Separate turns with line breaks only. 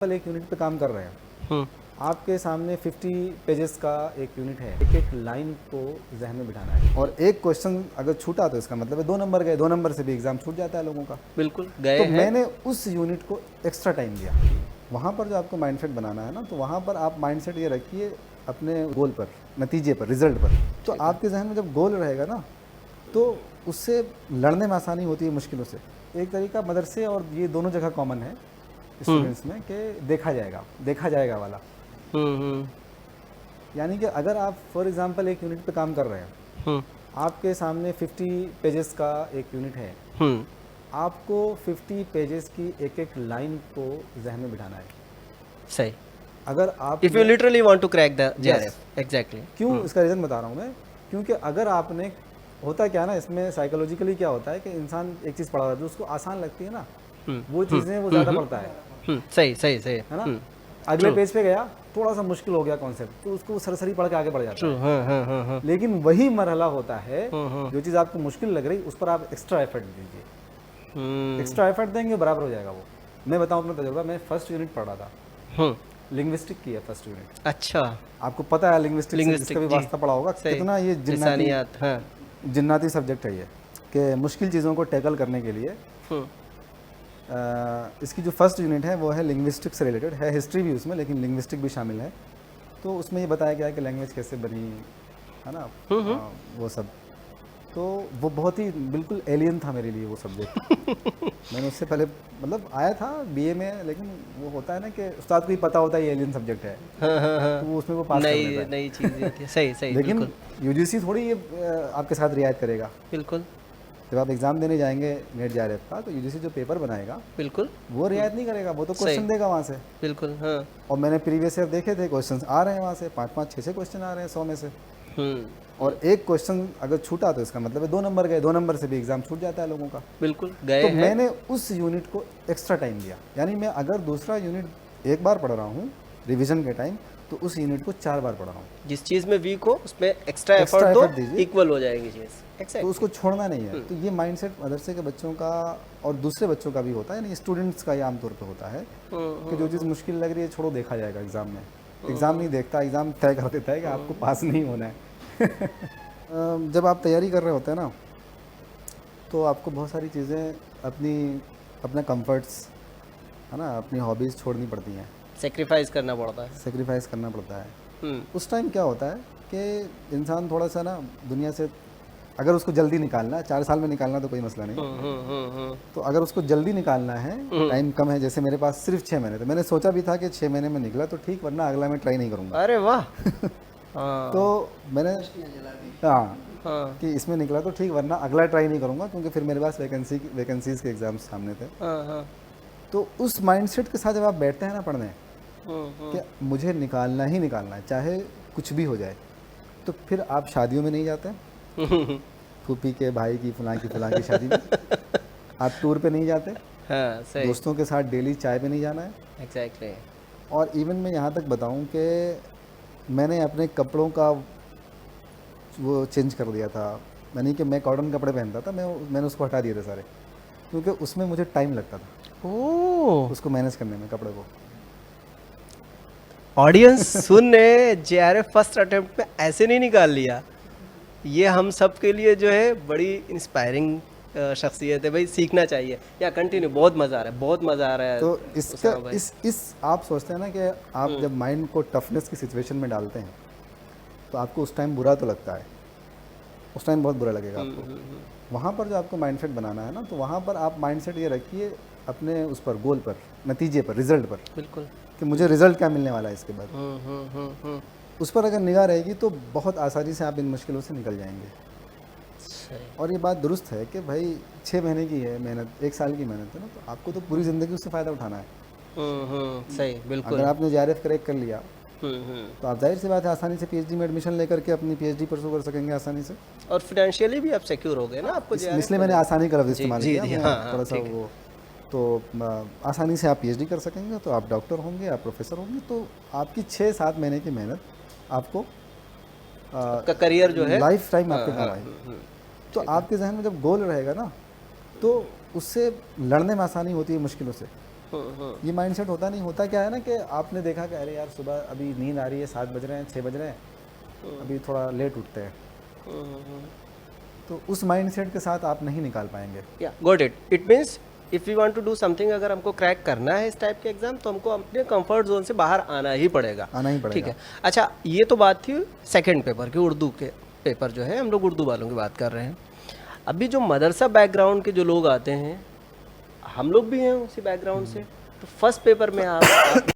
एक यूनिट पे काम कर रहे हैं,
हम्म,
आपके सामने 50 पेजेस का एक यूनिट है, एक एक लाइन को जहन में बिठाना है और एक क्वेश्चन अगर छूटा तो इसका मतलब है 2 नंबर गए, 2 नंबर से भी एग्जाम छूट जाता है लोगों का।
बिल्कुल गए
तो
हैं।
मैंने उस यूनिट को एक्स्ट्रा टाइम दिया। वहाँ पर जो आपको माइंडसेट बनाना है ना, तो वहाँ पर आप माइंडसेट ये रखिए अपने गोल पर, नतीजे पर, रिजल्ट पर। तो आपके जहन में जब गोल रहेगा ना, तो उससे लड़ने में आसानी होती है मुश्किलों से। एक तरीका मदरसे और ये दोनों जगह कॉमन है स्टूडेंट्स में कि देखा जाएगा वाला।
हम्म
यानी कि अगर आप फॉर एग्जांपल एक यूनिट पे काम कर रहे हैं,
हम्म
आपके सामने 50 पेजेस का एक यूनिट है,
हम्म
आपको 50 पेजेस की एक एक लाइन को जहन में बिठाना है।
सही।
अगर आप
if you literally want to crack the
Yes.
JRF exactly.
क्यों इसका रीज़न बता रहा हूँ मैं, क्योंकि अगर आपने, होता क्या ना इसमें साइकोलॉजिकली क्या होता है कि इंसान एक चीज़ पढ़ा रहा है जो उसको आसान लगती है ना, वो चीज़ें वो ज़्यादा पढ़ता है
सही सही सही
है ना। अगले पेज पे गया, थोड़ा सा मुश्किल हो गया कॉन्सेप्ट, तो उसको सरसरी पढ़ के आगे बढ़ जाता
ट्रू।
है।
हाँ
लेकिन वही मरहला होता है, जो चीज़ आपको मुश्किल लग रही उस पर आप एक्स्ट्रा एफर्ट दीजिए। एक्स्ट्रा एफर्ट देंगे बराबर हो जाएगा वो। मैं बताऊं अपना तजुर्बा, मैं फर्स्ट यूनिट पढ़ रहा था, लिंग्विस्टिक की है फर्स्ट यूनिट।
अच्छा।
आपको पता है लिंग्विस्टिक से जिसका भी
जी।
वास्ता पड़ा होगा
सही।
कितना ये
लिसानियात, हाँ।
जिन्नाती सब्जेक्ट है ये, कि मुश्किल चीज़ों को टैकल करने के लिए। इसकी जो फर्स्ट यूनिट है वो है लिंग्विस्टिक से रिलेटेड है, हिस्ट्री भी उसमें लेकिन लिंग्विस्टिक भी शामिल है। तो उसमें ये बताया गया है कि लैंग्वेज कैसे बनी है ना, वो सब। तो वो बहुत ही बिल्कुल एलियन था मेरे लिए वो सब्जेक्ट। मैंने उससे पहले मतलब आया था बीए में, लेकिन वो होता है ना कि उस्ताद को ही पता होता है ये एलियन सब्जेक्ट है, तो वो उसमें वो पास कर लेता है।
नई चीज़ होती है। सही सही।
लेकिन
बिल्कुल
यूजीसी थोड़ी ये आपके साथ रियायत करेगा।
बिल्कुल
जब आप एग्ज़ाम देने जाएंगे नेट जेआरएफ का, तो यूजीसी जो पेपर बनाएगा
बिल्कुल
वो रियायत नहीं करेगा, वो तो
सही।
क्वेश्चन देगा वहाँ से।
बिल्कुल। हाँ।
और मैंने प्रीवियस ईयर देखे थे, क्वेश्चंस आ रहे हैं वहाँ से 5-5, 6-6 क्वेश्चन आ रहे हैं 100 में से। और एक क्वेश्चन अगर छूटा तो इसका मतलब है 2 नंबर गए, 2 नंबर से भी एग्जाम छूट जाता है लोगों का।
बिल्कुल गए
तो
हैं।
मैंने उस यूनिट को एक्स्ट्रा टाइम दिया। यानी मैं अगर दूसरा यूनिट एक बार पढ़ रहा हूँ रिवीजन के टाइम, तो उस यूनिट को 4 बार पढ़ रहा हूँ।
जिस चीज़ में वीक हो उसमें एक्स्ट्रा
Extra
एफर्ट दो,
effort दीजिए।
इक्वल हो जाएगी चीज़।
तो उसको छोड़ना नहीं है। तो ये माइंडसेट मदरसे के बच्चों का और दूसरे बच्चों का भी होता है, यानी स्टूडेंट्स का ये आमतौर पे होता है कि जो चीज़ मुश्किल लग रही है छोड़ो, देखा जाएगा एग्ज़ाम में। एग्ज़ाम नहीं देखता, एग्ज़ाम तय कर देता है कि आपको पास नहीं होना है। जब आप तैयारी कर रहे होते हैं ना, तो आपको बहुत सारी चीज़ें अपना कंफर्ट्स है ना, अपनी हॉबीज़ छोड़नी पड़ती हैं,
सेक्रीफाइस करना पड़ता है।
सेक्रीफाइस करना पड़ता है। उस टाइम क्या होता है कि इंसान थोड़ा सा ना दुनिया से, अगर उसको जल्दी निकालना है, 4 साल में निकालना तो कोई मसला नहीं, तो अगर उसको जल्दी निकालना है, टाइम कम है, जैसे मेरे पास सिर्फ 6 महीने थे, मैंने सोचा भी था कि 6 महीने में निकला तो ठीक, वरना अगला मैं ट्राई नहीं करूँगा।
अरे वाह।
तो मैंने कि इसमें निकला तो ठीक, वरना अगला ट्राई नहीं करूँगा, क्योंकि फिर मेरे पास वैकेंसीज़ के एग्ज़ाम्स सामने थे। तो उस माइंडसेट के साथ जब आप बैठते हैं ना पढ़ने कि मुझे निकालना ही निकालना है, चाहे कुछ भी हो जाए, तो फिर आप शादियों में नहीं जाते, फूफी के भाई की फलां की शादी में। आप टूर पे नहीं जाते,
हाँ, सही।
दोस्तों के साथ डेली चाय पे नहीं जाना है।
एग्जैक्टली।
और इवन मैं यहाँ तक बताऊँ कि मैंने अपने कपड़ों का वो चेंज कर दिया था। यानी कि मैं कॉटन कपड़े पहनता था, मैंने उसको हटा दिए थे सारे, क्योंकि उसमें मुझे टाइम लगता था उसको मैनेज करने में, कपड़े को।
ऑडियंस सुनने जेआरएफ फर्स्ट अटेम्प्ट में ऐसे नहीं निकाल लिया। ये हम सब के लिए जो है बड़ी इंस्पायरिंग शख्सियत है भाई, सीखना चाहिए। या कंटिन्यू, बहुत मज़ा आ रहा है, बहुत मज़ा आ रहा है।
तो इसका इस आप सोचते हैं ना कि आप जब माइंड को टफनेस की सिचुएशन में डालते हैं, तो आपको उस टाइम बुरा तो लगता है, उस टाइम बहुत बुरा लगेगा आपको। वहाँ पर जो आपको माइंडसेट बनाना है ना, तो वहाँ पर आप माइंडसेट ये रखिए अपने उस पर, गोल पर, नतीजे पर, रिजल्ट पर।
बिल्कुल
कि मुझे रिजल्ट क्या मिलने वाला है इसके बाद। उस पर अगर निगाह रहेगी तो बहुत आसानी से आप इन मुश्किलों से निकल जाएंगे। और ये बात दुरुस्त है कि भाई 6 महीने की है मेहनत, 1 साल की मेहनत है ना, तो आपको तो पूरी ज़िंदगी उससे फ़ायदा उठाना है।
सही। बिल्कुल।
अगर आपने जेआरएफ क्रैक कर लिया, तो आप जाहिर सी बात है आसानी से पीएचडी में एडमिशन लेकर के अपनी पीएचडी परसू कर सकेंगे आसानी से।
और फाइनेंशियली भी आप सिक्योर हो गए ना, आपको
इसलिए मैंने आसानी का लफ्ज़ इस्तेमाल किया, मैं
हाँ,
थोड़ा सा वो। तो आसानी से आप पीएचडी कर सकेंगे, तो आप डॉक्टर होंगे, आप प्रोफेसर होंगे, तो आपकी 6-7 महीने की मेहनत आपको
आपका करियर जो है
लाइफ टाइम आपके काम आएगी। तो आपके जहन में जब गोल रहेगा ना, तो उससे लड़ने में आसानी होती है मुश्किलों से। ये माइंडसेट होता नहीं। होता क्या है ना कि आपने देखा कि अरे यार सुबह अभी नींद आ रही है, 7 बज रहे हैं, 6 बज रहे हैं, अभी थोड़ा लेट उठते हैं, तो उस माइंडसेट के साथ आप नहीं निकाल पाएंगे।
Yeah got it. It means if we want to do something, अगर हमको क्रैक करना है इस टाइप के एग्जाम, तो हमको अपने कंफर्ट जोन से बाहर आना ही पड़ेगा।
आना ही पड़ेगा।
ठीक है। अच्छा, ये तो बात थी सेकंड पेपर की, उर्दू के पेपर जो है, हम लोग उर्दू वालों की बात कर रहे हैं। अभी जो मदरसा बैकग्राउंड के जो लोग आते हैं, हम लोग भी हैं उसी बैकग्राउंड से, तो फर्स्ट पेपर में आप